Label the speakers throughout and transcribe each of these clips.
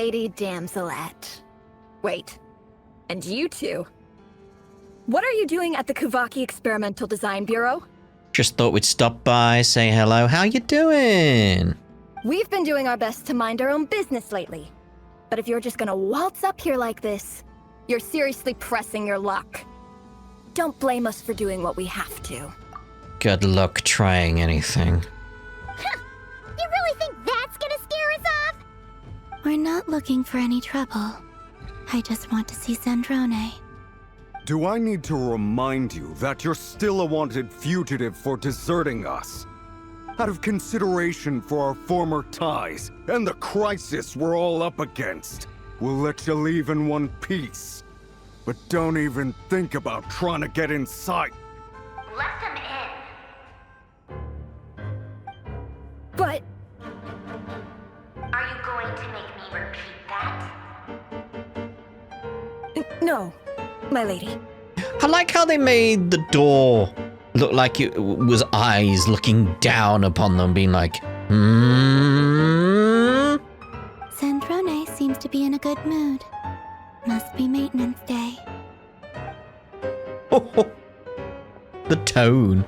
Speaker 1: Lady Damselette. Wait, and you two? What are you doing at the Kuvaki Experimental Design Bureau?
Speaker 2: Just thought we'd stop by, say hello. How you doing?
Speaker 1: We've been doing our best to mind our own business lately. But if you're just gonna waltz up here like this, you're seriously pressing your luck. Don't blame us for doing what we have to.
Speaker 2: Good luck trying anything.
Speaker 3: Huh. You really think that's gonna scare us off?
Speaker 4: We're not looking for any trouble. I just want to see Snezhnaya.
Speaker 5: Do I need to remind you that you're still a wanted fugitive for deserting us? Out of consideration for our former ties and the crisis we're all up against, we'll let you leave in one piece. But don't even think about trying to get inside.
Speaker 3: Let them in.
Speaker 1: But...
Speaker 3: Are you going to make me repeat that?
Speaker 1: No, my lady.
Speaker 2: I like how they made the door look like it was eyes looking down upon them, being like,
Speaker 4: Snezhnaya seems to be in a good mood. Must be maintenance day.
Speaker 2: The tone.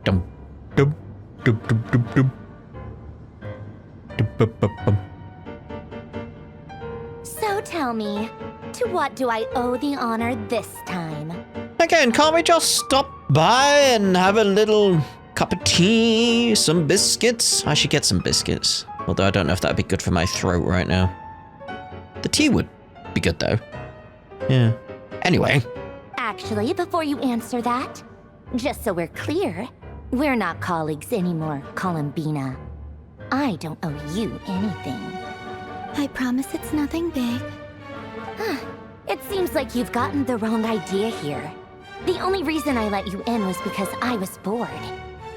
Speaker 2: Dum, dum, dum, dum, dum, dum. Dum, bum, bum, bum.
Speaker 3: So tell me, to what do I owe the honor this time?
Speaker 2: Again, can't we just stop by and have a little cup of tea, some biscuits? I should get some biscuits. Although I don't know if that'd be good for my throat right now. The tea would be good though. Yeah. Anyway.
Speaker 3: Actually, before you answer that, just so we're clear, we're not colleagues anymore, Columbina. I don't owe you anything.
Speaker 4: I promise it's nothing big.
Speaker 3: It seems like you've gotten the wrong idea here. The only reason I let you in was because I was bored.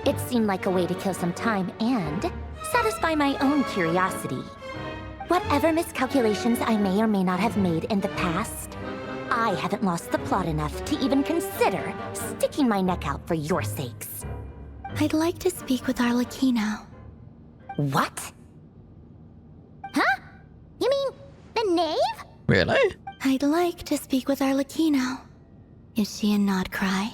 Speaker 3: It seemed like a way to kill some time and satisfy my own curiosity. Whatever miscalculations I may or may not have made in the past, I haven't lost the plot enough to even consider sticking my neck out for your sakes.
Speaker 4: I'd like to speak with Arlecchino.
Speaker 3: What? Huh? You mean the knave?
Speaker 2: Really?
Speaker 4: I'd like to speak with Arlecchino. Is she in Nod-Krai?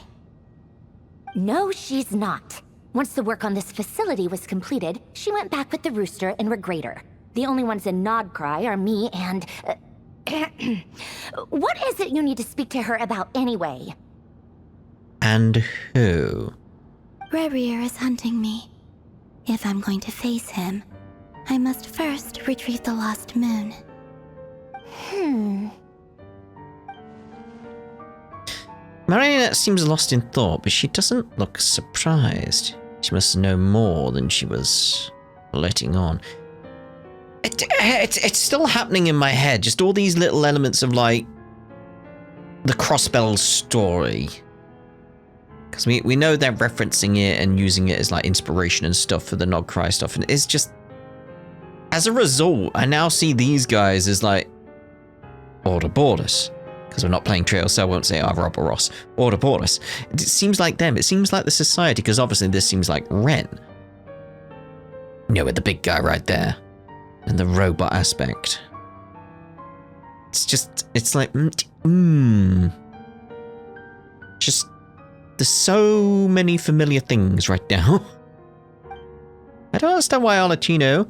Speaker 3: No, she's not. Once the work on this facility was completed, she went back with the Rooster and Regrator. The only ones in Nod-Krai are me and... What is it you need to speak to her about anyway?
Speaker 2: And who?
Speaker 4: Rerir is hunting me. If I'm going to face him, I must first retrieve the lost moon.
Speaker 2: Marionette seems lost in thought, but she doesn't look surprised. She must know more than she was letting on. It's still happening in my head, just all these little elements of, like, the Crossbell story. Because we know they're referencing it and using it as, like, inspiration and stuff for the Nod-Krai stuff, and it's just... As a result, I now see these guys as, like, Ouroboros. Because we're not playing Trio, so I won't say Ouroboros. Ouroboros. It seems like them. It seems like the society, because obviously this seems like Ren. You know, with the big guy right there. And the robot aspect. It's just, it's like, Just, there's so many familiar things right now. I don't understand why Arlecchino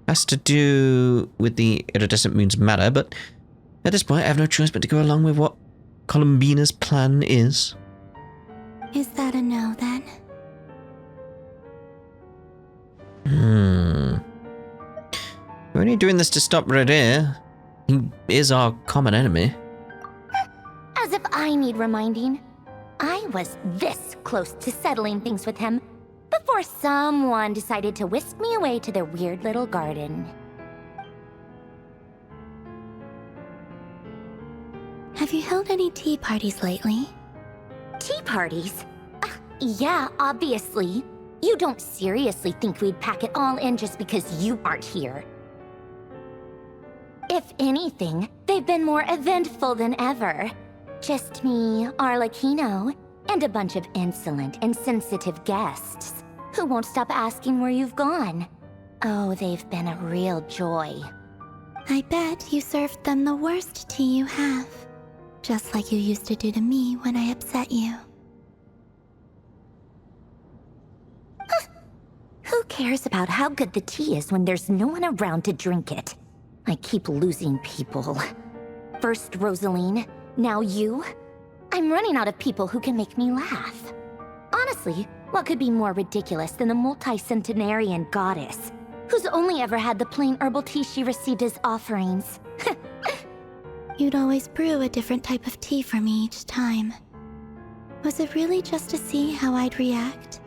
Speaker 2: has to do with the iridescent moon's matter, but at this point I have no choice but to go along with what Columbina's plan is.
Speaker 4: Is that a no, then?
Speaker 2: We're only doing this to stop Rerir. He is our common enemy.
Speaker 3: As if I need reminding. I was this close to settling things with him before someone decided to whisk me away to their weird little garden.
Speaker 4: Have you held any tea parties lately?
Speaker 3: Tea parties? Yeah, obviously. You don't seriously think we'd pack it all in just because you aren't here. If anything, they've been more eventful than ever. Just me, Arlecchino, and a bunch of insolent, insensitive guests who won't stop asking where you've gone. Oh, they've been a real joy.
Speaker 4: I bet you served them the worst tea you have. Just like you used to do to me when I upset you.
Speaker 3: Who cares about how good the tea is when there's no one around to drink it? I keep losing people. First Rosaline, now you. I'm running out of people who can make me laugh. Honestly, what could be more ridiculous than the multi-centenarian goddess, who's only ever had the plain herbal tea she received as offerings?
Speaker 4: You'd always brew a different type of tea for me each time. Was it really just to see how I'd react?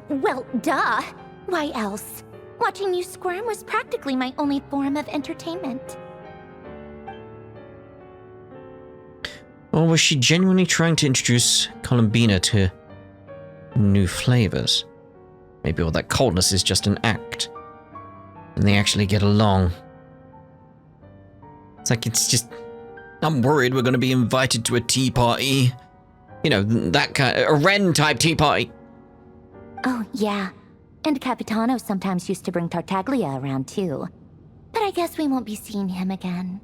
Speaker 3: Well, duh. Why else? Watching you squirm was practically my only form of entertainment.
Speaker 2: Or was she genuinely trying to introduce Columbina to new flavors? Maybe all that coldness is just an act, and they actually get along. It's just... I'm worried we're going to be invited to a tea party. You know, that kind of... a Ren-type tea party.
Speaker 3: Oh, yeah. And Capitano sometimes used to bring Tartaglia around, too. But I guess we won't be seeing him again.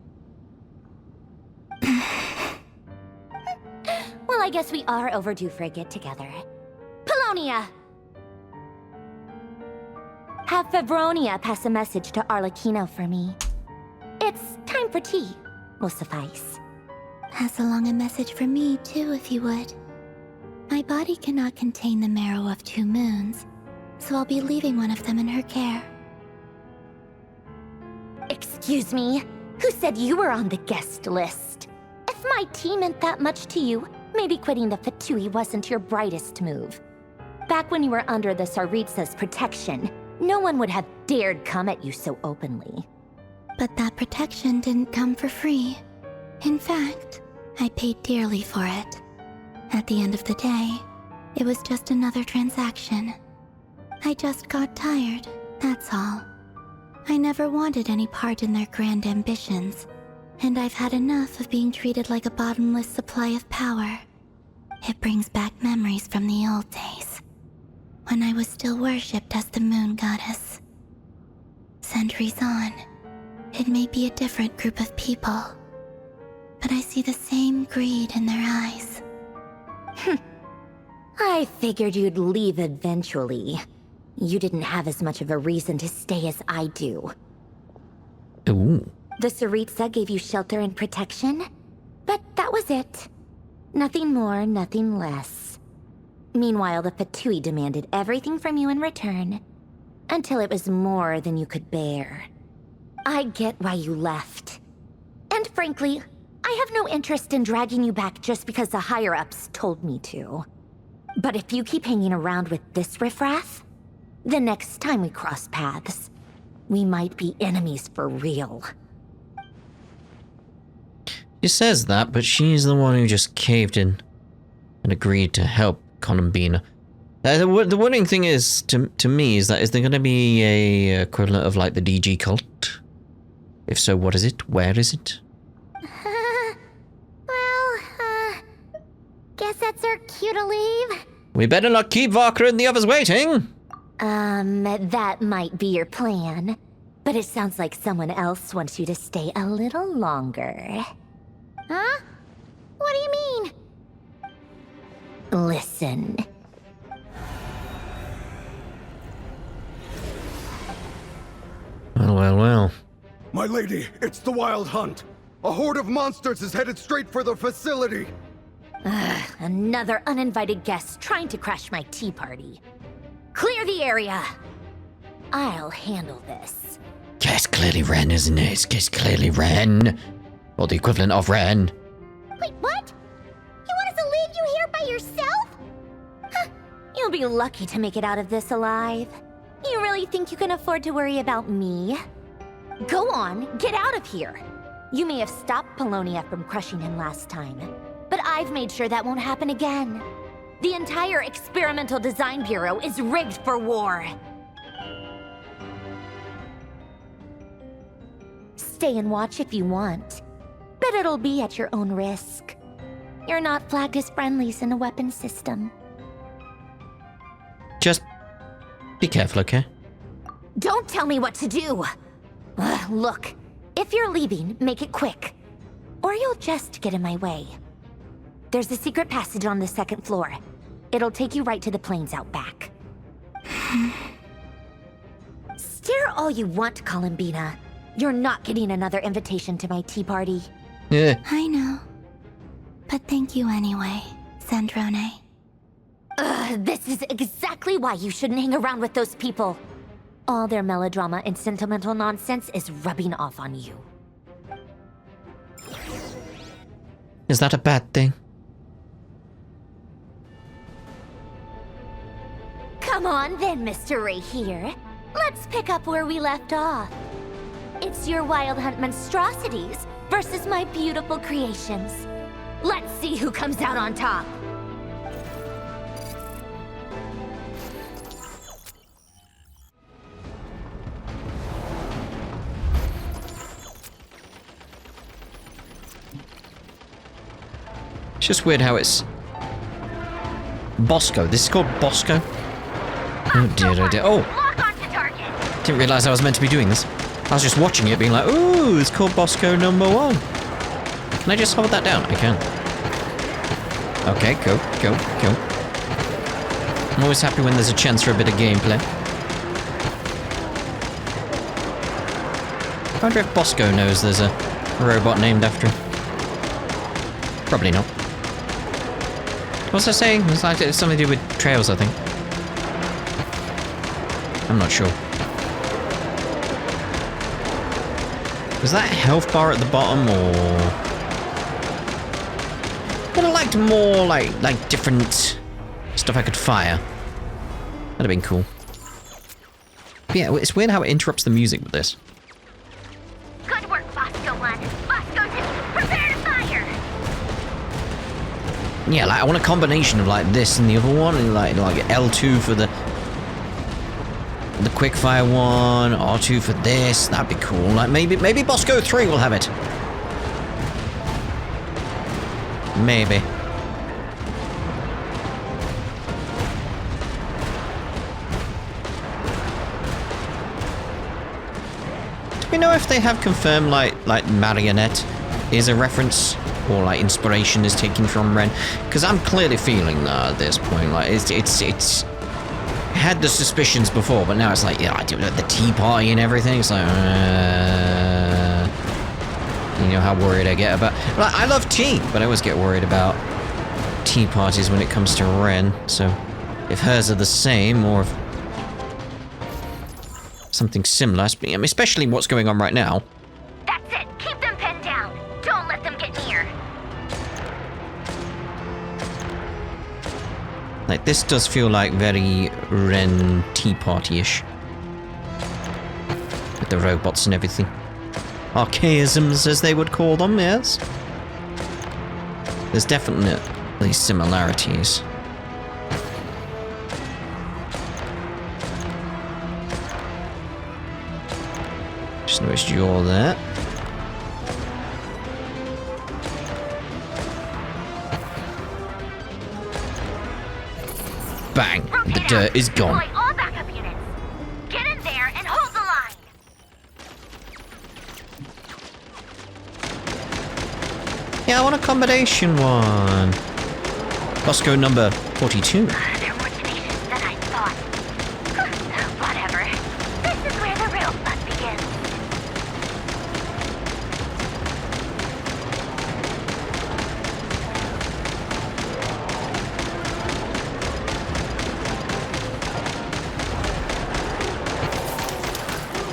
Speaker 3: Well, I guess we are overdue for a get-together. Polonia! Have Favronia pass a message to Arlecchino for me. It's time for tea. Will suffice.
Speaker 4: Pass along a message for me, too, if you would. My body cannot contain the marrow of 2 moons, so I'll be leaving one of them in her care.
Speaker 3: Excuse me? Who said you were on the guest list? If my tea meant that much to you, maybe quitting the Fatui wasn't your brightest move. Back when you were under the Tsaritsa's protection, no one would have dared come at you so openly.
Speaker 4: But that protection didn't come for free. In fact, I paid dearly for it. At the end of the day, it was just another transaction. I just got tired, that's all. I never wanted any part in their grand ambitions, and I've had enough of being treated like a bottomless supply of power. It brings back memories from the old days, when I was still worshipped as the moon goddess. Centuries on, it may be a different group of people, but I see the same greed in their eyes.
Speaker 3: I figured you'd leave eventually. You didn't have as much of a reason to stay as I do.
Speaker 2: Ooh.
Speaker 3: The Tsaritsa gave you shelter and protection, but that was it. Nothing more, nothing less. Meanwhile, the Fatui demanded everything from you in return, until it was more than you could bear. I get why you left. And frankly, I have no interest in dragging you back just because the higher-ups told me to. But if you keep hanging around with this riffraff, the next time we cross paths, we might be enemies for real.
Speaker 2: She says that, but she's the one who just caved in and agreed to help Columbina. The worrying thing is, to me, is there going to be a equivalent of like the DG cult? If so, what is it? Where is it?
Speaker 3: Guess that's our cue to leave.
Speaker 2: We better not keep Vakra and the others waiting.
Speaker 3: That might be your plan. But it sounds like someone else wants you to stay a little longer. Huh? What do you mean? Listen.
Speaker 2: Well.
Speaker 5: My lady, it's the Wild Hunt. A horde of monsters is headed straight for the facility.
Speaker 3: Another uninvited guest trying to crash my tea party. Clear the area. I'll handle this.
Speaker 2: It's clearly Ren, isn't it? It's clearly Ren. Or the equivalent of Ren.
Speaker 3: Wait, what? You want us to leave you here by yourself? Huh, you'll be lucky to make it out of this alive. You really think you can afford to worry about me? Go on, get out of here. You may have stopped Polonia from crushing him last time, but I've made sure that won't happen again. The entire Experimental Design Bureau is rigged for war. Stay and watch if you want, but it'll be at your own risk. You're not flagged as friendlies in the weapons system.
Speaker 2: Just be careful, okay?
Speaker 3: Don't tell me what to do! Look, if you're leaving, make it quick. Or you'll just get in my way. There's a secret passage on the 2nd floor. It'll take you right to the plains out back. Stare all you want, Columbina. You're not getting another invitation to my tea party.
Speaker 2: Yeah.
Speaker 4: I know. But thank you anyway, Snezhnaya.
Speaker 3: This is exactly why you shouldn't hang around with those people. All their melodrama and sentimental nonsense is rubbing off on you.
Speaker 2: Is that a bad thing?
Speaker 3: Come on then, Mr. Rerir. Let's pick up where we left off. It's your Wild Hunt monstrosities versus my beautiful creations. Let's see who comes out on top.
Speaker 2: It's just weird how it's... Bosco. This is called Bosco? Oh dear, oh dear. Oh! Didn't realise I was meant to be doing this. I was just watching it being like, ooh, it's called Bosco #1. Can I just hold that down? I can. Okay, go, go, go. I'm always happy when there's a chance for a bit of gameplay. I wonder if Bosco knows there's a robot named after him. Probably not. What was I saying? It was like it's something to do with trails, I think. I'm not sure. Was that a health bar at the bottom, or... Would have liked more, like different stuff I could fire. That'd have been cool. But yeah, it's weird how it interrupts the music with this.
Speaker 3: Good work, Bosco 1. Bosco 2, prepare to fire!
Speaker 2: Yeah, like I want a combination of like this and the other one, and like L2 for the quickfire one, R2 for this. That'd be cool. Like maybe Bosco 3 will have it. Maybe. Do we know if they have confirmed like Marionette is a reference or like inspiration is taken from Ren? Because I'm clearly feeling that at this point. Like it's had the suspicions before, but now it's like, yeah, I do the tea party and everything. It's like, you know how worried I get about. Like, I love tea, but I always get worried about tea parties when it comes to Ren. So if hers are the same, or if something similar, I mean, especially what's going on right now.
Speaker 3: That's it. Keep them pinned down. Don't let them get near.
Speaker 2: Like, this does feel like very Ren tea party-ish. With the robots and everything. Archaisms, as they would call them, yes? There's definitely similarities. Just noticed you're there. Bang! The dirt is gone.
Speaker 3: Deploy all backup units. Get in there and hold the line.
Speaker 2: Yeah, I want a combination one. Bosco number 42.
Speaker 3: They're more tenacious than I thought. Whatever. This is where the real fun begins.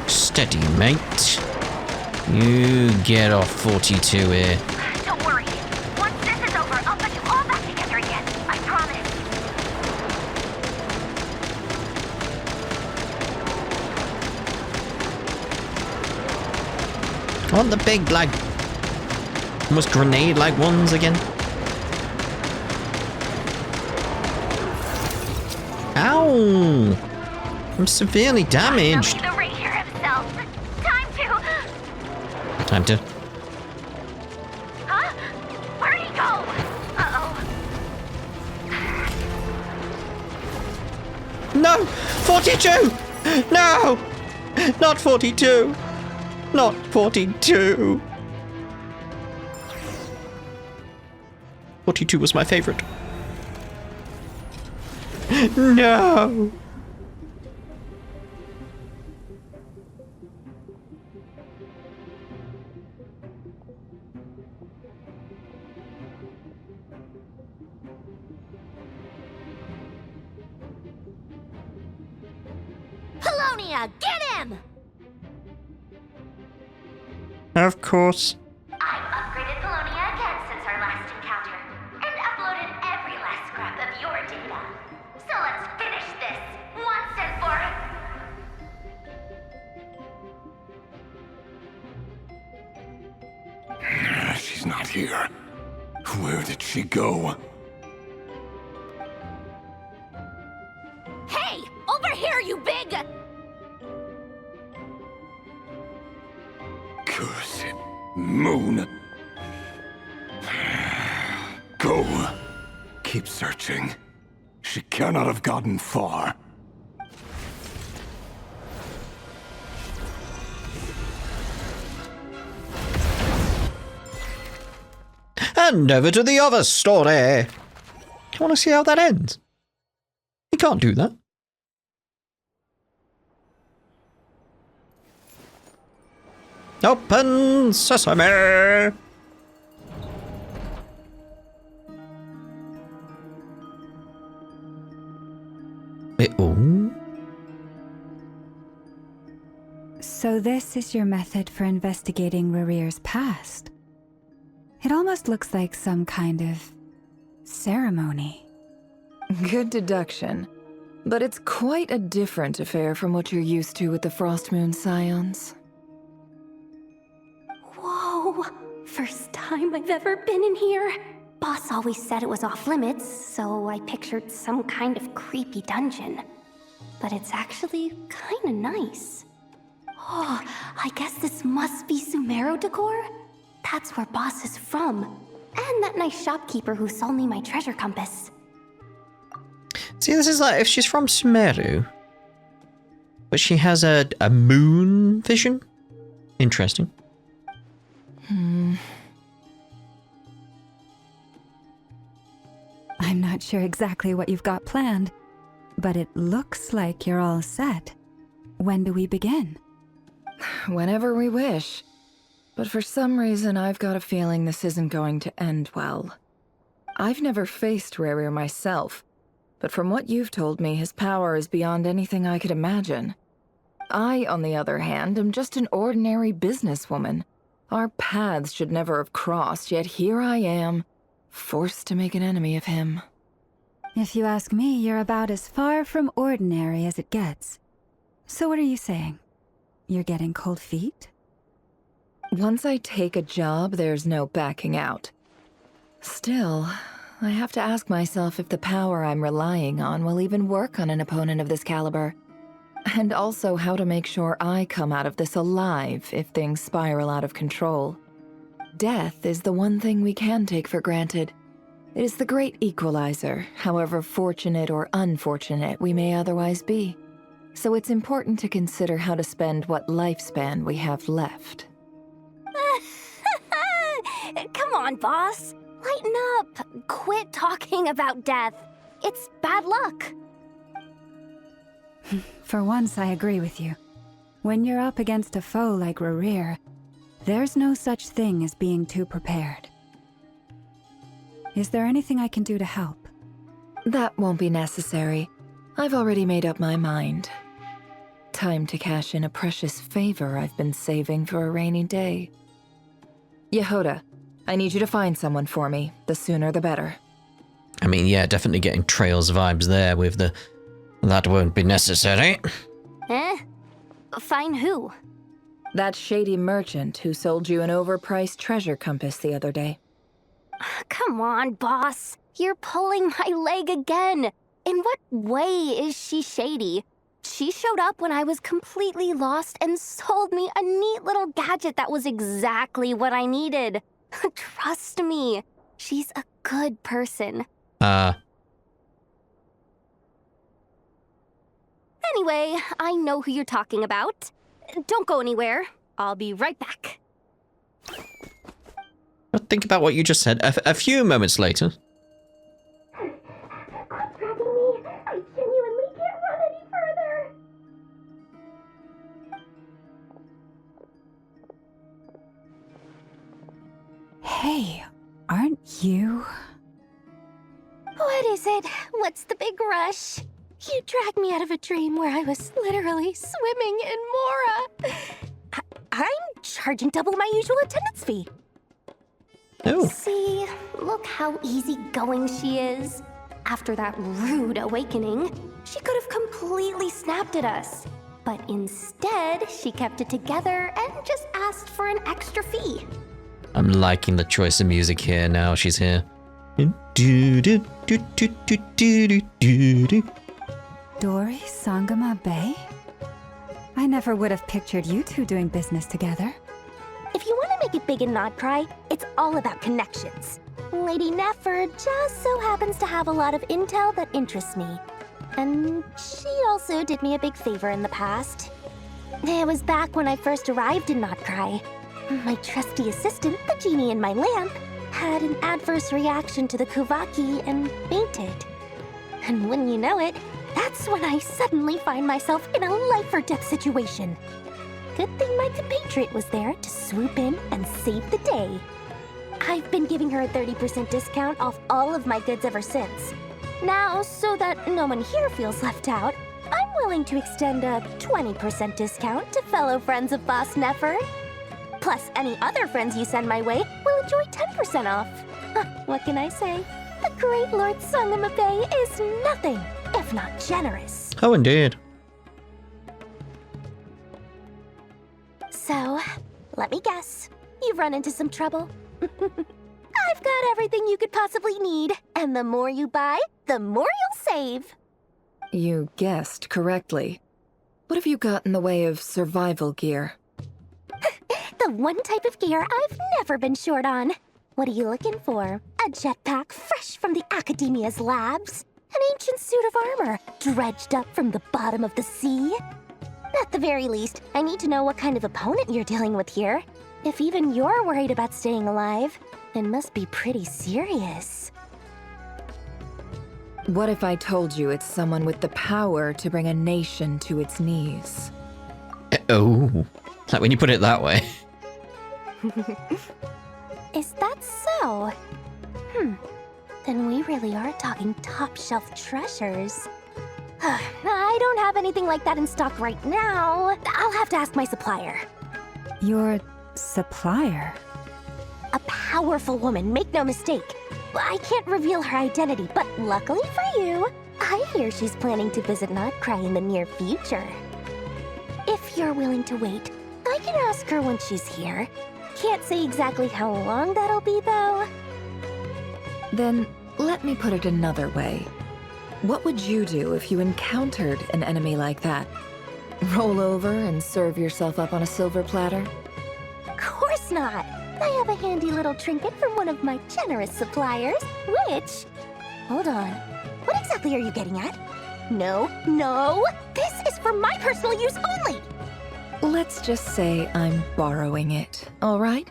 Speaker 2: Steady, mate. You get off 42 here.
Speaker 3: Don't worry. Once this is over, I'll put you all back together again. I promise.
Speaker 2: I want the big, like, almost grenade-like ones again. Ow! I'm severely damaged.
Speaker 3: The Rerir himself.
Speaker 2: Time to...
Speaker 3: Huh? Where'd he go? Uh-oh.
Speaker 2: No! 42! No! Not 42! Not 42! 42 was my favorite. No!
Speaker 3: Polonia, get him!
Speaker 2: Of course.
Speaker 3: I've upgraded Polonia again since our last encounter, and uploaded every last scrap of your data. So let's finish this, once and for...
Speaker 5: She's not here. Where did she go?
Speaker 3: Hey! Over here, you big...
Speaker 5: Cursed moon. Go. Keep searching. She cannot have gotten far.
Speaker 2: And over to the other story. I want to see how that ends. You can't do that. Open sesame! Oh.
Speaker 6: So this is your method for investigating Rerir's past? It almost looks like some kind of ceremony.
Speaker 7: Good deduction. But it's quite a different affair from what you're used to with the Frostmoon Scions.
Speaker 3: Whoa! First time I've ever been in here. Boss always said it was off limits, so I pictured some kind of creepy dungeon. But it's actually kinda nice. Oh, I guess this must be Sumeru decor? That's where Boss is from. And that nice shopkeeper who sold me my treasure compass.
Speaker 2: See, this is like if she's from Sumeru, but she has a moon vision. Interesting.
Speaker 6: I'm not sure exactly what you've got planned, but it looks like you're all set. When do we begin?
Speaker 7: Whenever we wish. But for some reason, I've got a feeling this isn't going to end well. I've never faced Rerir myself, but from what you've told me, his power is beyond anything I could imagine. I, on the other hand, am just an ordinary businesswoman. Our paths should never have crossed, yet here I am, forced to make an enemy of him.
Speaker 6: If you ask me, you're about as far from ordinary as it gets. So what are you saying? You're getting cold feet?
Speaker 7: Once I take a job, there's no backing out. Still, I have to ask myself if the power I'm relying on will even work on an opponent of this caliber. And also how to make sure I come out of this alive if things spiral out of control. Death is the one thing we can take for granted. It is the great equalizer, however fortunate or unfortunate we may otherwise be. So it's important to consider how to spend what lifespan we have left.
Speaker 3: Come on, boss. Lighten up. Quit talking about death. It's bad luck.
Speaker 6: For once, I agree with you. When you're up against a foe like Rerir, there's no such thing as being too prepared. Is there anything I can do to help?
Speaker 7: That won't be necessary. I've already made up my mind. Time to cash in a precious favor I've been saving for a rainy day. Yehoda, I need you to find someone for me. The sooner the better.
Speaker 2: I mean, yeah, definitely getting Trails vibes there with the... That won't be necessary.
Speaker 3: Eh? Find who?
Speaker 7: That shady merchant who sold you an overpriced treasure compass the other day.
Speaker 3: Come on, boss. You're pulling my leg again. In what way is she shady? She showed up when I was completely lost and sold me a neat little gadget that was exactly what I needed. Trust me, she's a good person. Anyway, I know who you're talking about. Don't go anywhere. I'll be right back.
Speaker 2: Think about what you just said. A few moments later.
Speaker 3: Quit dragging me. I genuinely can't run any further.
Speaker 6: Hey, aren't you?
Speaker 3: What is it? What's the big rush? You dragged me out of a dream where I was literally swimming in Mora. I'm charging double my usual attendance fee.
Speaker 2: Oh.
Speaker 3: See, look how easygoing she is. After that rude awakening, she could have completely snapped at us. But instead, she kept it together and just asked for an extra fee.
Speaker 2: I'm liking the choice of music here now she's here.
Speaker 6: Dori, Sangama Bay? I never would have pictured you two doing business together.
Speaker 3: If you want to make it big in Nod-Krai, it's all about connections. Lady Nefer just so happens to have a lot of intel that interests me. And she also did me a big favor in the past. It was back when I first arrived in Nod-Krai. My trusty assistant, the genie in my lamp, had an adverse reaction to the Kuvaki and fainted. And wouldn't you know it, that's when I suddenly find myself in a life-or-death situation. Good thing my compatriot was there to swoop in and save the day. I've been giving her a 30% discount off all of my goods ever since. Now, so that no one here feels left out, I'm willing to extend a 20% discount to fellow friends of Boss Nefer. Plus, any other friends you send my way will enjoy 10% off. What can I say? The great Lord Sangama Bay is nothing if not generous.
Speaker 2: Oh, indeed.
Speaker 3: So, let me guess. You've run into some trouble? I've got everything you could possibly need. And the more you buy, the more you'll save.
Speaker 7: You guessed correctly. What have you got in the way of survival gear?
Speaker 3: The one type of gear I've never been short on. What are you looking for? A jetpack fresh from the Academia's labs? An ancient suit of armor dredged up from the bottom of the sea? At the very least, I need to know what kind of opponent you're dealing with here. If even you're worried about staying alive, it must be pretty serious.
Speaker 7: What if I told you it's someone with the power to bring a nation to its knees?
Speaker 2: Oh, like when you put it that way.
Speaker 3: Is that so? Then we really are talking top-shelf treasures. I don't have anything like that in stock right now. I'll have to ask my supplier.
Speaker 6: Your supplier?
Speaker 3: A powerful woman, make no mistake. I can't reveal her identity, but luckily for you, I hear she's planning to visit Nod-Krai in the near future. If you're willing to wait, I can ask her when she's here. Can't say exactly how long that'll be, though.
Speaker 7: Then, let me put it another way. What would you do if you encountered an enemy like that? Roll over and serve yourself up on a silver platter?
Speaker 3: Of course not! I have a handy little trinket from one of my generous suppliers, which... Hold on. What exactly are you getting at? No, no! This is for my personal use only!
Speaker 7: Let's just say I'm borrowing it, all right?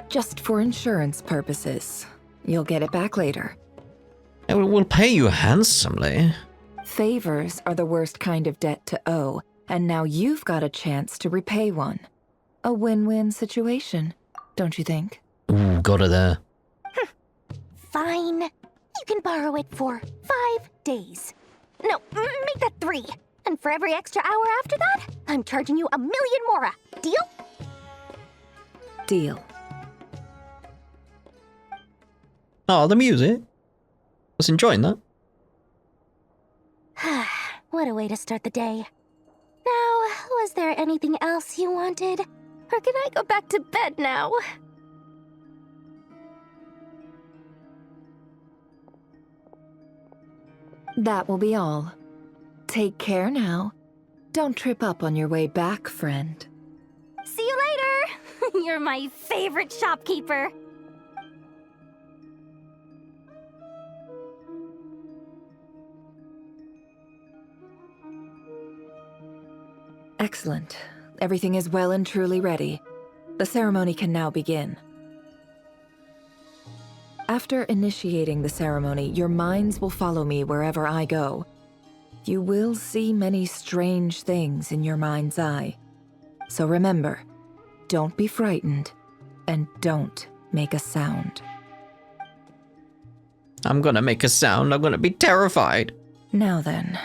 Speaker 7: Just for insurance purposes. You'll get it back later.
Speaker 2: We'll pay you handsomely.
Speaker 7: Favors are the worst kind of debt to owe, and now you've got a chance to repay one. A win-win situation, don't you think?
Speaker 2: Ooh, got her there.
Speaker 3: Fine. You can borrow it for 5 days. No, make that 3. And for every extra hour after that, I'm charging you 1,000,000 mora. Deal?
Speaker 7: Deal.
Speaker 2: Oh, the music. I was enjoying that.
Speaker 3: What a way to start the day. Now, was there anything else you wanted? Or can I go back to bed now?
Speaker 7: That will be all. Take care now. Don't trip up on your way back, friend.
Speaker 3: See you later! You're my favorite shopkeeper.
Speaker 7: Excellent. Everything is well and truly ready. The ceremony can now begin. After initiating the ceremony, your minds will follow me wherever I go. You will see many strange things in your mind's eye. So remember, don't be frightened, and don't make a sound.
Speaker 2: I'm gonna make a sound. I'm gonna be terrified.
Speaker 7: Now then,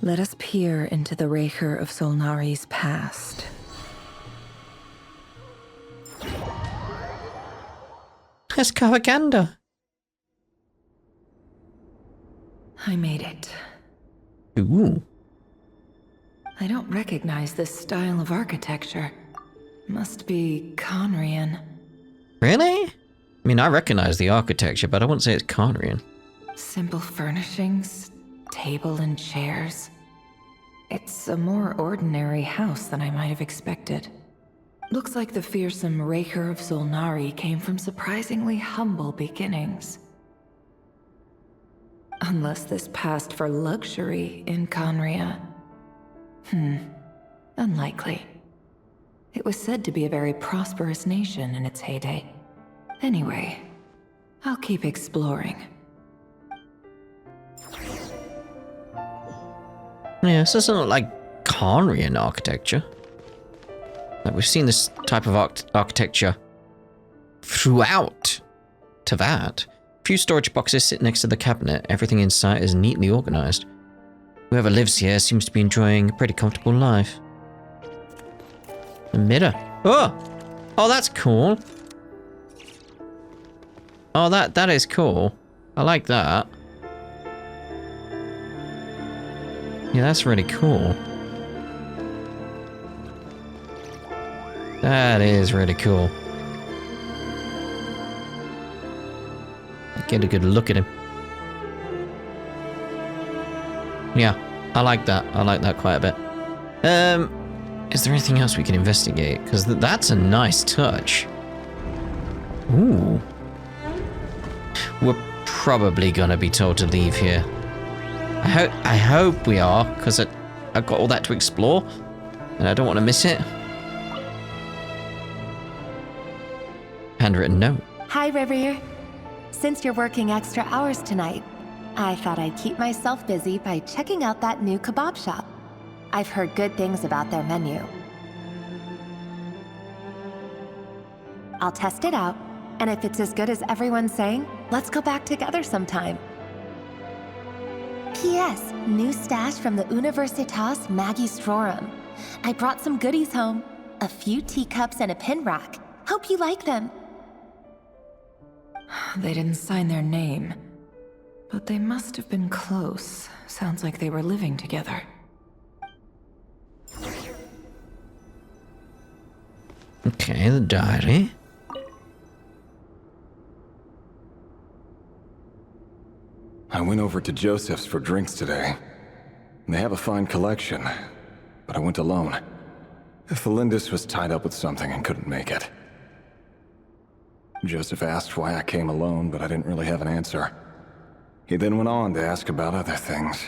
Speaker 7: let us peer into the Rerir of Solnari's past.
Speaker 2: Escavaganda.
Speaker 7: I made it.
Speaker 2: Ooh.
Speaker 7: I don't recognize this style of architecture. Must be Conrian.
Speaker 2: Really? I mean, I recognize the architecture, but I wouldn't say it's Conrian.
Speaker 7: Simple furnishings, table and chairs. It's a more ordinary house than I might have expected. Looks like the fearsome Rerir of Solnari came from surprisingly humble beginnings. Unless this passed for luxury in Conria. Unlikely. It was said to be a very prosperous nation in its heyday. Anyway, I'll keep exploring.
Speaker 2: Yeah, this doesn't look like Conrian architecture. Like, we've seen this type of architecture throughout Teyvat. A few storage boxes sit next to the cabinet. Everything inside is neatly organized. Whoever lives here seems to be enjoying a pretty comfortable life. A mirror. Oh! Oh, that's cool. Oh, that is cool. I like that. Yeah, that's really cool. That is really cool. Get a good look at him. Yeah, I like that. I like that quite a bit. Is there anything else we can investigate? Because that's a nice touch. Ooh. We're probably gonna be told to leave here. I hope we are, because I've got all that to explore, and I don't want to miss it. Handwritten note.
Speaker 8: Hi, Rerir. Since you're working extra hours tonight, I thought I'd keep myself busy by checking out that new kebab shop. I've heard good things about their menu. I'll test it out, and if it's as good as everyone's saying, let's go back together sometime. P.S. New stash from the Universitas Magistrorum. I brought some goodies home. A few teacups and a pin rack. Hope you like them.
Speaker 7: They didn't sign their name, but they must have been close. Sounds like they were living together.
Speaker 2: Okay, the diary.
Speaker 5: I went over to Joseph's for drinks today. They have a fine collection, but I went alone. Felindis was tied up with something and couldn't make it. Joseph asked why I came alone, but I didn't really have an answer. He then went on to ask about other things.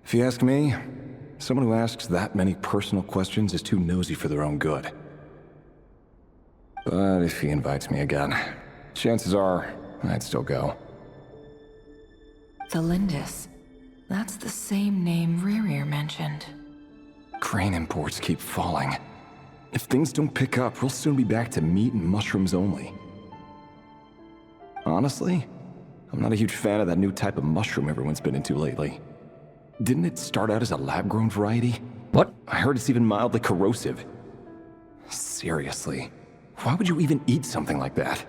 Speaker 5: If you ask me, someone who asks that many personal questions is too nosy for their own good. But if he invites me again, chances are I'd still go.
Speaker 7: Felindis. That's the same name Rerir mentioned.
Speaker 5: Crane imports keep falling. If things don't pick up, we'll soon be back to meat and mushrooms only. Honestly, I'm not a huge fan of that new type of mushroom everyone's been into lately. Didn't it start out as a lab-grown variety?
Speaker 2: What?
Speaker 5: I heard it's even mildly corrosive. Seriously, why would you even eat something like that?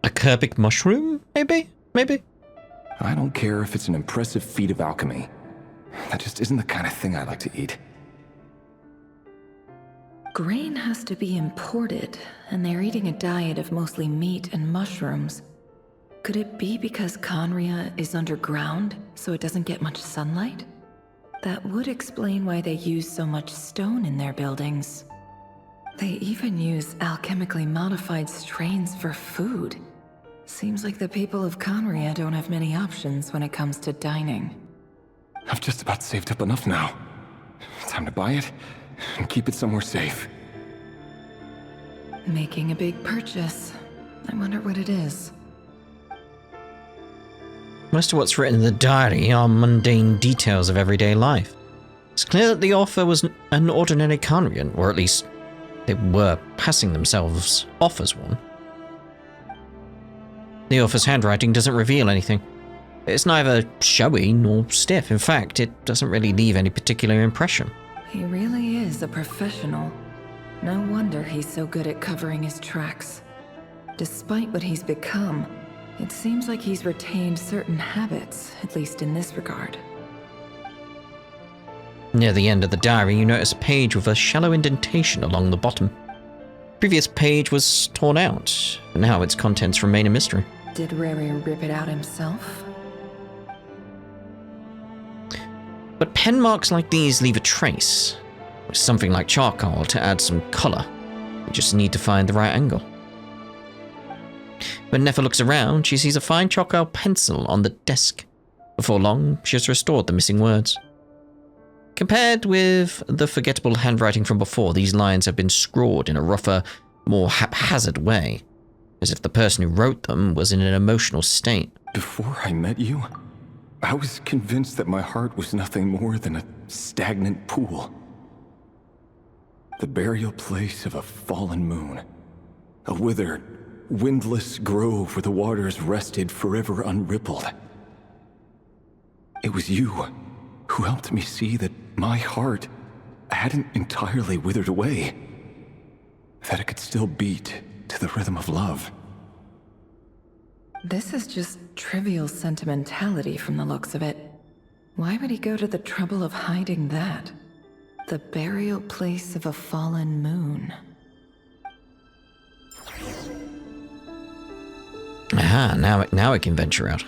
Speaker 2: A Kerbic mushroom, maybe? Maybe?
Speaker 5: I don't care if it's an impressive feat of alchemy. That just isn't the kind of thing I like to eat.
Speaker 7: Grain has to be imported, and they're eating a diet of mostly meat and mushrooms. Could it be because Conria is underground, so it doesn't get much sunlight? That would explain why they use so much stone in their buildings. They even use alchemically modified strains for food. Seems like the people of Conria don't have many options when it comes to dining.
Speaker 9: I've just about saved up enough now. Time to buy it and keep it somewhere safe.
Speaker 7: Making a big purchase. I wonder what it is.
Speaker 2: Most of what's written in the diary are mundane details of everyday life. It's clear that the author was an ordinary Conrian, or at least they were passing themselves off as one. The author's handwriting doesn't reveal anything. It's neither showy nor stiff. In fact, it doesn't really leave any particular impression.
Speaker 7: He really is a professional. No wonder he's so good at covering his tracks. Despite what he's become, it seems like he's retained certain habits, at least in this regard.
Speaker 2: Near the end of the diary, you notice a page with a shallow indentation along the bottom. The previous page was torn out, but now its contents remain a mystery.
Speaker 7: Did Rerir rip it out himself?
Speaker 2: But pen marks like these leave a trace. With something like charcoal to add some colour. You just need to find the right angle. When Nefa looks around, she sees a fine charcoal pencil on the desk. Before long, she has restored the missing words. Compared with the forgettable handwriting from before, these lines have been scrawled in a rougher, more haphazard way, as if the person who wrote them was in an emotional state.
Speaker 9: Before I met you, I was convinced that my heart was nothing more than a stagnant pool. The burial place of a fallen moon. A withered, windless grove where the waters rested forever unrippled. It was you who helped me see that my heart hadn't entirely withered away. That it could still beat to the rhythm of love.
Speaker 7: This is just trivial sentimentality from the looks of it. Why would he go to the trouble of hiding that? The burial place of a fallen moon.
Speaker 2: Aha, now I can venture out.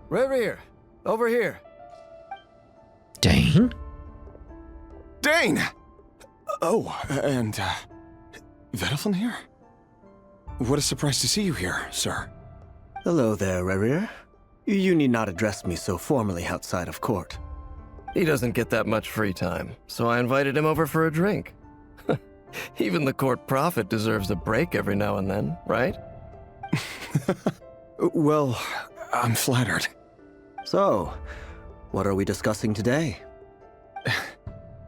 Speaker 10: Rerir, over here.
Speaker 2: Dane?
Speaker 9: Dane! Oh, and, Vedalfin here? What a surprise to see you here, sir.
Speaker 10: Hello there, Rerir. You need not address me so formally outside of court. He doesn't get that much free time, so I invited him over for a drink. Even the court prophet deserves a break every now and then, right?
Speaker 9: Well, I'm flattered.
Speaker 10: So, what are we discussing today?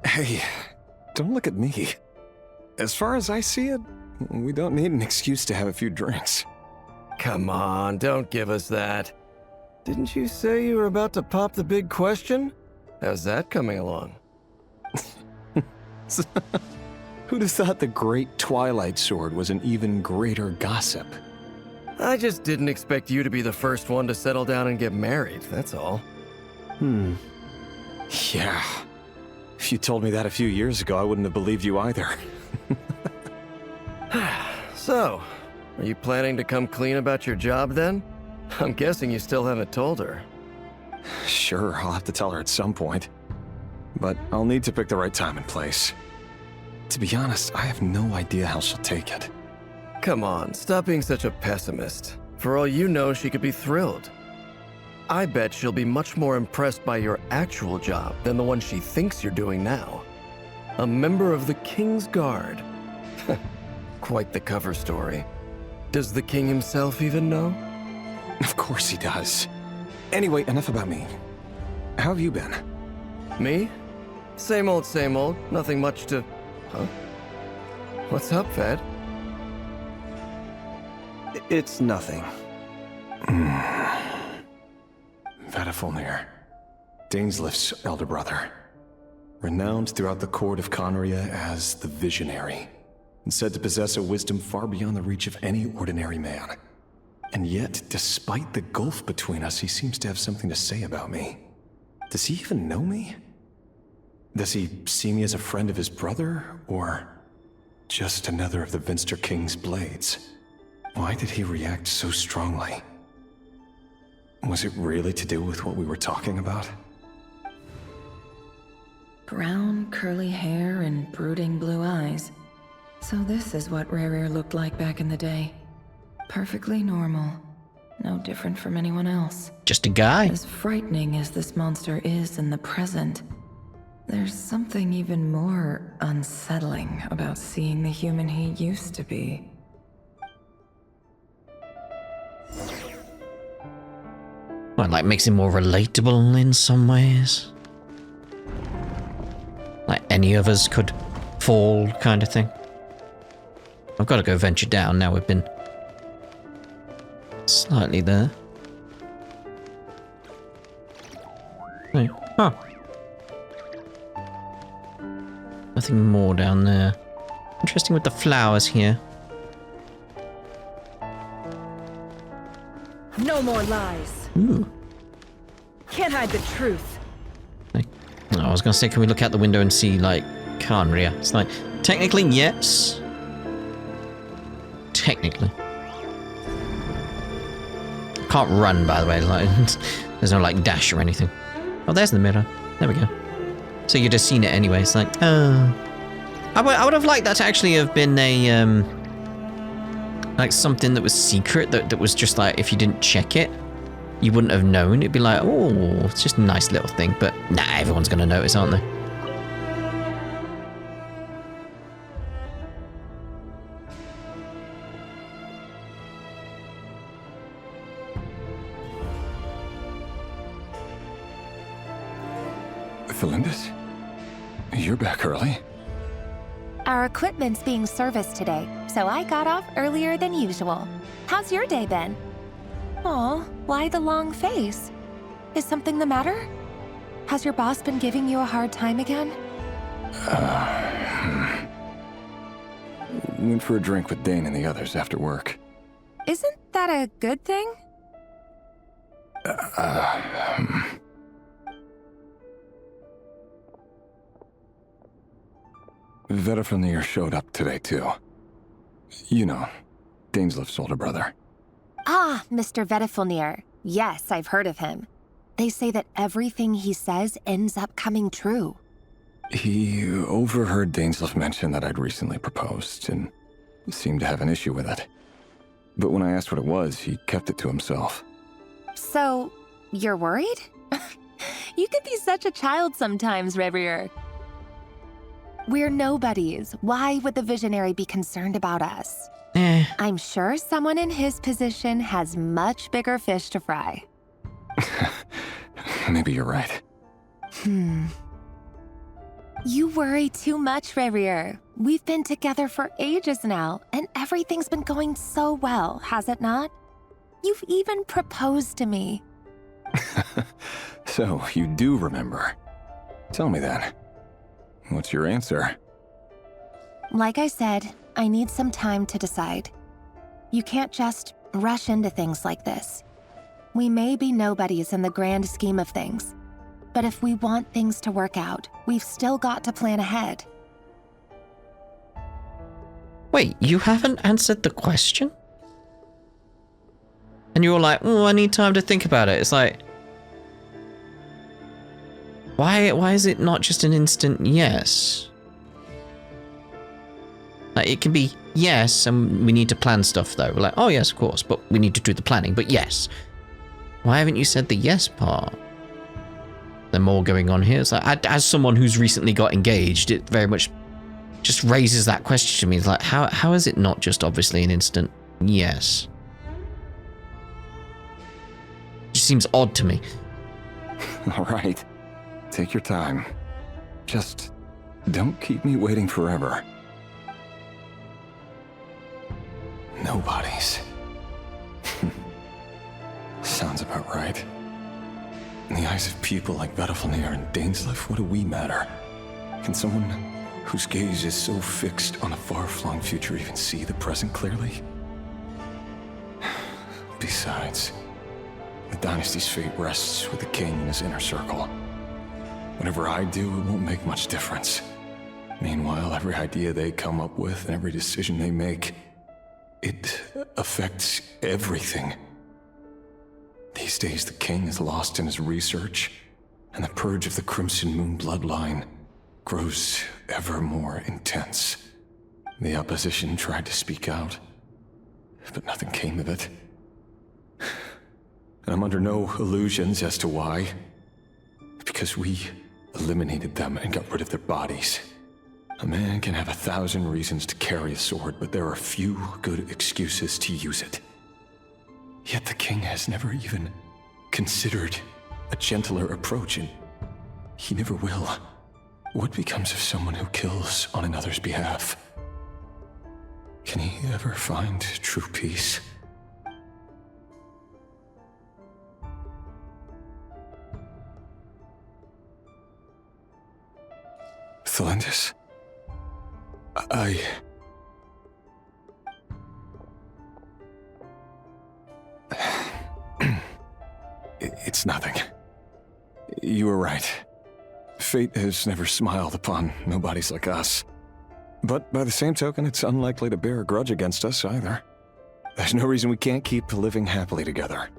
Speaker 9: Hey, don't look at me. As far as I see it, we don't need an excuse to have a few drinks.
Speaker 10: Come on, don't give us that. Didn't you say you were about to pop the big question? How's that coming along?
Speaker 9: Who'd have thought the great Twilight Sword was an even greater gossip?
Speaker 10: I just didn't expect you to be the first one to settle down and get married, that's all.
Speaker 9: Yeah. If you told me that a few years ago, I wouldn't have believed you either.
Speaker 10: So, are you planning to come clean about your job then? I'm guessing you still haven't told her.
Speaker 9: Sure, I'll have to tell her at some point. But I'll need to pick the right time and place. To be honest, I have no idea how she'll take it.
Speaker 10: Come on, stop being such a pessimist. For all you know, she could be thrilled. I bet she'll be much more impressed by your actual job than the one she thinks you're doing now. A member of the King's Guard. Quite the cover story. Does the king himself even know?
Speaker 9: Of course he does. Anyway, enough about me. How have you been?
Speaker 10: Me? Same old, nothing much to... Huh? What's up, Ved? It's nothing.
Speaker 9: Vedalfin, Dainslift's elder brother. Renowned throughout the court of Conria as the Visionary, and said to possess a wisdom far beyond the reach of any ordinary man. And yet, despite the gulf between us, he seems to have something to say about me. Does he even know me? Does he see me as a friend of his brother, or just another of the Vinster King's blades. Why did he react so strongly? Was it really to do with what we were talking about?
Speaker 7: Brown, curly hair and brooding blue eyes. So this is what Rerir looked like back in the day. Perfectly normal. No different from anyone else.
Speaker 2: Just a guy.
Speaker 7: As frightening as this monster is in the present, there's something even more unsettling about seeing the human he used to be.
Speaker 2: Well, like makes him more relatable in some ways. Like any of us could fall, kind of thing. I've got to go venture down now. We've been slightly there. Hey, huh. Nothing more down there. Interesting with the flowers here.
Speaker 11: No more lies.
Speaker 2: Ooh.
Speaker 11: Can't hide the truth.
Speaker 2: Like, oh, I was gonna say, can we look out the window and see, like, Khaenri'ah? It's like, technically, yes. Technically. Can't run, by the way. Like, there's no, like, dash or anything. Oh, there's the mirror. There we go. So you'd have seen it anyway. It's like, oh. I would have liked that to actually have been a, like, something that was secret, that was just like, if you didn't check it, you wouldn't have known. It'd be like, oh, it's just a nice little thing. But nah, everyone's gonna notice, aren't they?
Speaker 9: Felindis? You're back early?
Speaker 8: Our equipment's being serviced today, so I got off earlier than usual. How's your day been? Aw, why the long face? Is something the matter? Has your boss been giving you a hard time again?
Speaker 9: Went for a drink with Dane and the others after work.
Speaker 8: Isn't that a good thing?
Speaker 9: Vedifnir showed up today, too. You know, Dainsleif's older brother.
Speaker 8: Ah, Mr. Vedifnir. Yes, I've heard of him. They say that everything he says ends up coming true.
Speaker 9: He overheard Dainsleif mention that I'd recently proposed, and seemed to have an issue with it. But when I asked what it was, he kept it to himself.
Speaker 8: So, you're worried? You could be such a child sometimes, Rerir. We're nobodies. Why would the Visionary be concerned about us? I'm sure someone in his position has much bigger fish to fry.
Speaker 9: Maybe you're right.
Speaker 8: You worry too much, Rerir. We've been together for ages now, and everything's been going so well, has it not? You've even proposed to me.
Speaker 9: So, you do remember. Tell me then. What's your answer?
Speaker 8: Like I said, I need some time to decide. You can't just rush into things like this. We may be nobodies in the grand scheme of things, but if we want things to work out, we've still got to plan ahead.
Speaker 2: Wait, you haven't answered the question? And you were like, oh, I need time to think about it. It's like, why is it not just an instant yes? Like, it can be yes, and we need to plan stuff though. We're like, oh yes, of course, but we need to do the planning, but yes. Why haven't you said the yes part? There's more going on here. It's like, as someone who's recently got engaged, it very much just raises that question to me. It's like, how is it not just obviously an instant yes? It just seems odd to me.
Speaker 9: All right. Take your time. Just don't keep me waiting forever. Nobodies. Sounds about right. In the eyes of people like Vedifnir and Dainsleif, what do we matter? Can someone whose gaze is so fixed on a far-flung future even see the present clearly? Besides, the dynasty's fate rests with the king and his inner circle. Whatever I do, it won't make much difference. Meanwhile, every idea they come up with and every decision they make, it affects everything. These days, the king is lost in his research, and the purge of the Crimson Moon bloodline grows ever more intense. The opposition tried to speak out, but nothing came of it. And I'm under no illusions as to why. Because we eliminated them and got rid of their bodies. A man can have 1,000 reasons to carry a sword, but there are few good excuses to use it. Yet the king has never even considered a gentler approach, and he never will. What becomes of someone who kills on another's behalf? Can he ever find true peace? Thelindis? It's nothing. You were right. Fate has never smiled upon nobodies like us. But by the same token, it's unlikely to bear a grudge against us either. There's no reason we can't keep living happily together,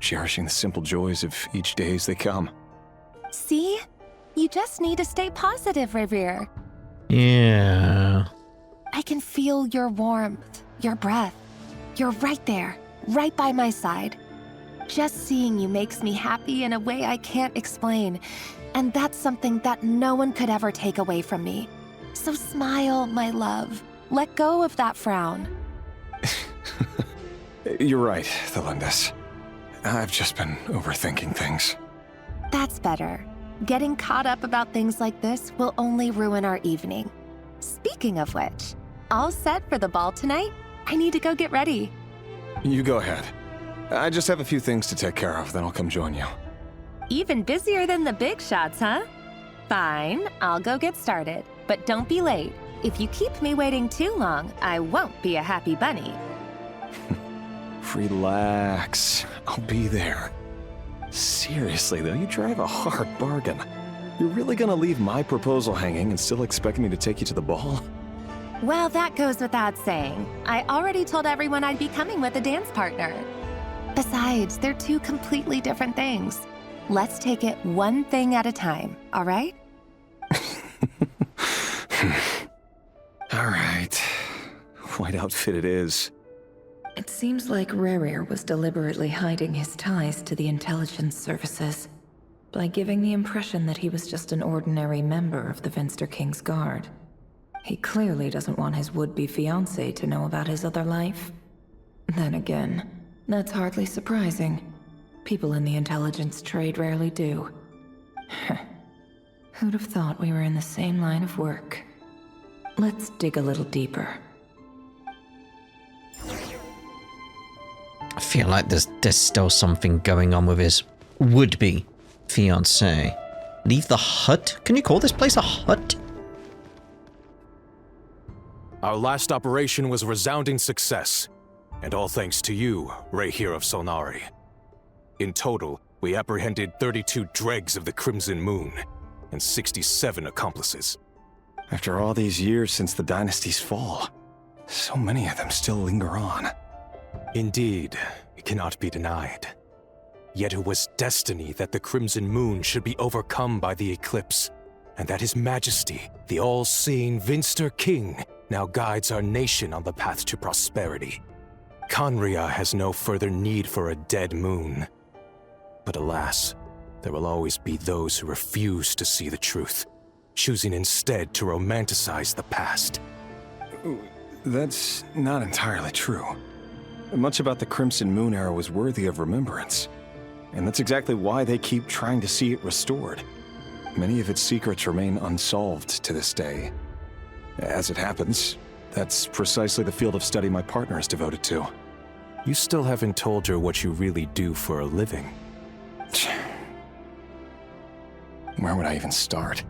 Speaker 9: cherishing the simple joys of each day as they come.
Speaker 8: See? You just need to stay positive, Rerir.
Speaker 2: Yeah.
Speaker 8: I can feel your warmth, your breath. You're right there, right by my side. Just seeing you makes me happy in a way I can't explain. And that's something that no one could ever take away from me. So smile, my love. Let go of that frown.
Speaker 9: You're right, Thelindis. I've just been overthinking things.
Speaker 8: That's better. Getting caught up about things like this will only ruin our evening. Speaking of which, all set for the ball tonight? I need to go get ready.
Speaker 9: You go ahead. I just have a few things to take care of, then I'll come join you.
Speaker 8: Even busier than the big shots, huh? Fine, I'll go get started. But don't be late. If you keep me waiting too long, I won't be a happy bunny.
Speaker 9: Relax. I'll be there. Seriously, though, you drive a hard bargain. You're really gonna leave my proposal hanging and still expect me to take you to the ball?
Speaker 8: Well, that goes without saying. I already told everyone I'd be coming with a dance partner. Besides, they're two completely different things. Let's take it one thing at a time, all right?
Speaker 9: All right. White outfit it is.
Speaker 7: It seems like Rerir was deliberately hiding his ties to the intelligence services by giving the impression that he was just an ordinary member of the Venster King's Guard. He clearly doesn't want his would-be fiancée to know about his other life. Then again, that's hardly surprising. People in the intelligence trade rarely do. Who'd have thought we were in the same line of work? Let's dig a little deeper.
Speaker 2: I feel like there's still something going on with his would-be fiancée. Leave the hut? Can you call this place a hut?
Speaker 12: Our last operation was a resounding success, and all thanks to you, Rerir of Solnari. In total, we apprehended 32 dregs of the Crimson Moon, and 67 accomplices.
Speaker 9: After all these years since the dynasty's fall, so many of them still linger on.
Speaker 12: Indeed, it cannot be denied. Yet it was destiny that the Crimson Moon should be overcome by the eclipse, and that His Majesty, the all-seeing Venster King, now guides our nation on the path to prosperity. Khaenri'ah has no further need for a dead moon. But alas, there will always be those who refuse to see the truth, choosing instead to romanticize the past.
Speaker 9: That's not entirely true. Much about the Crimson Moon era was worthy of remembrance, and that's exactly why they keep trying to see it restored. Many of its secrets remain unsolved to this day. As it happens, that's precisely the field of study my partner is devoted to.
Speaker 12: You still haven't told her what you really do for a living.
Speaker 9: Where would I even start?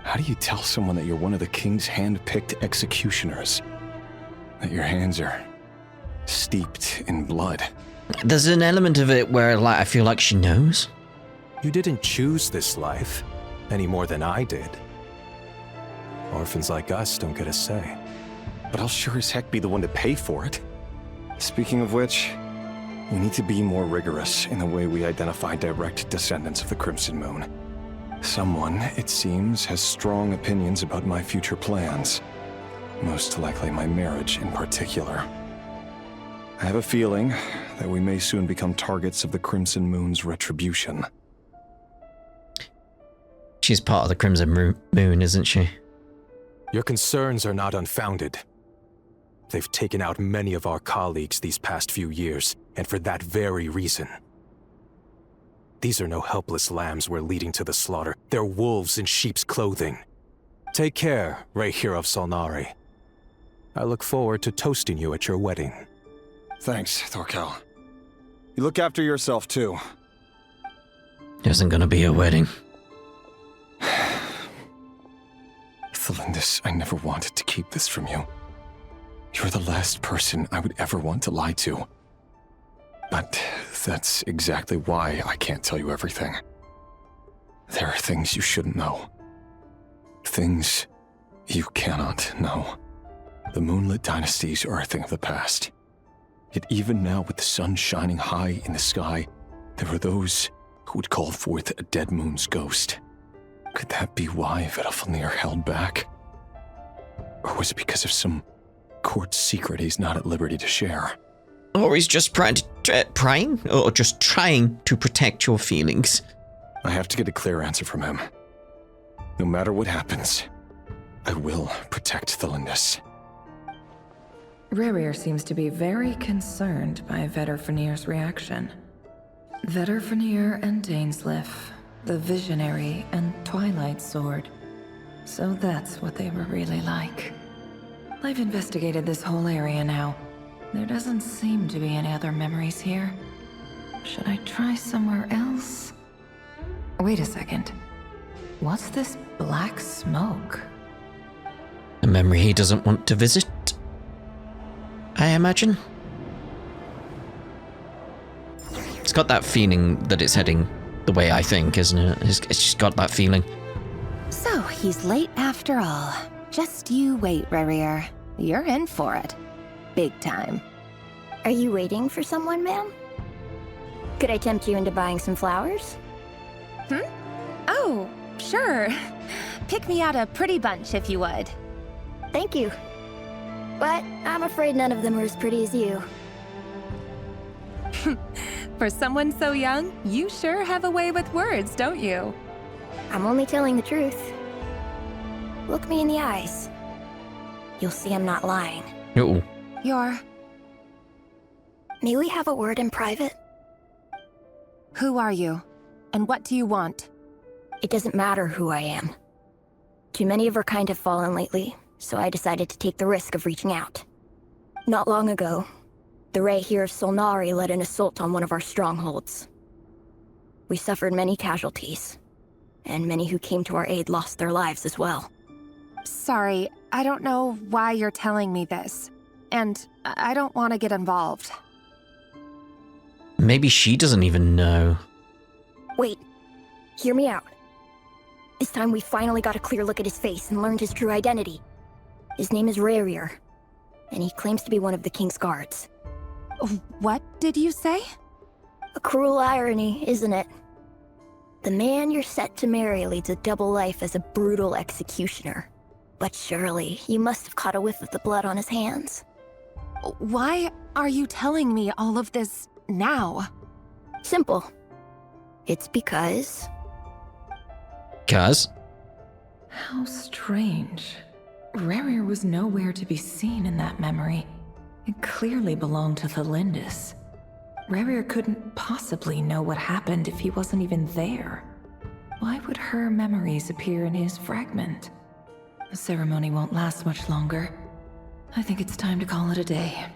Speaker 9: How do you tell someone that you're one of the king's hand-picked executioners? That your hands are steeped in blood?
Speaker 2: There's an element of it where, like, I feel like she knows.
Speaker 12: You didn't choose this life, any more than I did. Orphans like us don't get a say.
Speaker 9: But I'll sure as heck be the one to pay for it. Speaking of which, we need to be more rigorous in the way we identify direct descendants of the Crimson Moon. Someone, it seems, has strong opinions about my future plans. Most likely my marriage in particular. I have a feeling that we may soon become targets of the Crimson Moon's retribution.
Speaker 2: She's part of the Crimson Moon, isn't she?
Speaker 12: Your concerns are not unfounded. They've taken out many of our colleagues these past few years, and for that very reason. These are no helpless lambs we're leading to the slaughter. They're wolves in sheep's clothing. Take care, Rerir of Solnari. I look forward to toasting you at your wedding.
Speaker 9: Thanks, Thorkel. You look after yourself, too.
Speaker 2: There isn't gonna be a wedding.
Speaker 9: Thelindis, I never wanted to keep this from you. You're the last person I would ever want to lie to. But that's exactly why I can't tell you everything. There are things you shouldn't know. Things you cannot know. The moonlit dynasties are a thing of the past. Yet even now, with the sun shining high in the sky, there are those who would call forth a dead moon's ghost. Could that be why Vedalfnir held back? Or was it because of some court secret he's not at liberty to share?
Speaker 2: Or he's just trying to protect your feelings.
Speaker 9: I have to get a clear answer from him. No matter what happens, I will protect Thelindis.
Speaker 7: Rerir seems to be very concerned by Vedalfnir's reaction. Vedalfnir and Dainsleif, the Visionary and Twilight Sword. So that's what they were really like. I've investigated this whole area now. There doesn't seem to be any other memories here. Should I try somewhere else? Wait a second. What's this black smoke?
Speaker 2: A memory he doesn't want to visit, I imagine. It's got that feeling that it's heading the way I think, isn't it? It's just got that feeling.
Speaker 8: So, he's late after all. Just you wait, Rerir. You're in for it. Big time.
Speaker 1: Are you waiting for someone, ma'am? Could I tempt you into buying some flowers?
Speaker 8: Oh, sure. Pick me out a pretty bunch if you would.
Speaker 1: Thank you. But I'm afraid none of them are as pretty as you.
Speaker 8: For someone so young, you sure have a way with words, don't you?
Speaker 1: I'm only telling the truth. Look me in the eyes. You'll see I'm not lying.
Speaker 2: Uh-oh.
Speaker 1: May we have a word in private?
Speaker 8: Who are you? And what do you want?
Speaker 1: It doesn't matter who I am. Too many of our kind have fallen lately, so I decided to take the risk of reaching out. Not long ago, the Rerir of Solnari led an assault on one of our strongholds. We suffered many casualties, and many who came to our aid lost their lives as well.
Speaker 8: Sorry, I don't know why you're telling me this. And I don't want to get involved.
Speaker 2: Maybe she doesn't even know.
Speaker 1: Wait, hear me out. This time we finally got a clear look at his face and learned his true identity. His name is Rerir, and he claims to be one of the King's guards.
Speaker 8: What did you say?
Speaker 1: A cruel irony, isn't it? The man you're set to marry leads a double life as a brutal executioner. But surely, you must have caught a whiff of the blood on his hands.
Speaker 8: Why are you telling me all of this now?
Speaker 1: Simple. It's because...
Speaker 7: How strange. Rerir was nowhere to be seen in that memory. It clearly belonged to Thelindis. Rerir couldn't possibly know what happened if he wasn't even there. Why would her memories appear in his fragment? The ceremony won't last much longer. I think it's time to call it a day.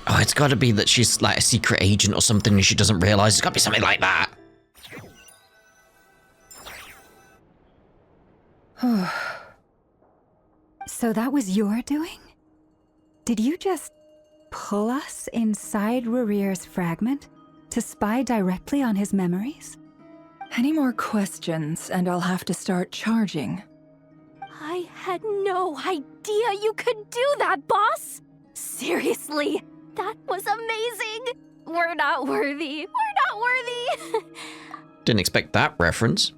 Speaker 2: Oh, it's gotta be that she's like a secret agent or something and she doesn't realize. It's gotta be something like that.
Speaker 6: So that was your doing? Did you just pull us inside Rerir's fragment to spy directly on his memories?
Speaker 7: Any more questions and I'll have to start charging.
Speaker 6: I
Speaker 13: I had no idea you could do that, boss! Seriously, that was amazing! We're not worthy. We're not worthy!
Speaker 2: Didn't expect that reference.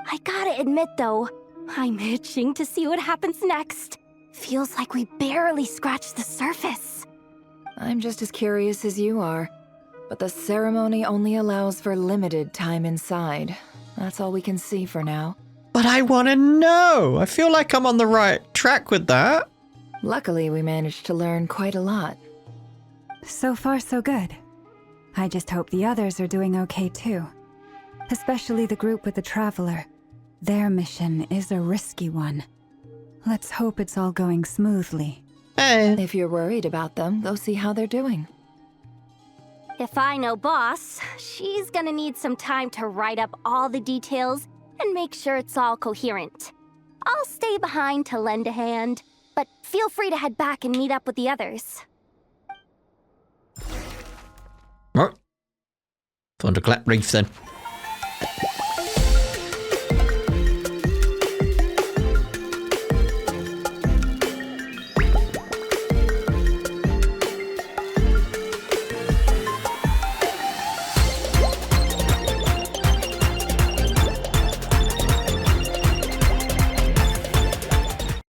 Speaker 13: I gotta admit, though, I'm itching to see what happens next. Feels like we barely scratched the surface.
Speaker 7: I'm just as curious as you are. But the ceremony only allows for limited time inside. That's all we can see for now.
Speaker 2: But I want to know! I feel like I'm on the right track with that.
Speaker 7: Luckily, we managed to learn quite a lot.
Speaker 6: So far, so good. I just hope the others are doing okay too. Especially the group with the Traveler. Their mission is a risky one. Let's hope it's all going smoothly.
Speaker 7: If you're worried about them, go see how they're doing.
Speaker 13: If I know boss, she's gonna need some time to write up all the details and make sure it's all coherent. I'll stay behind to lend a hand, but feel free to head back and meet up with the others.
Speaker 2: Right. Thunderclap Reef then.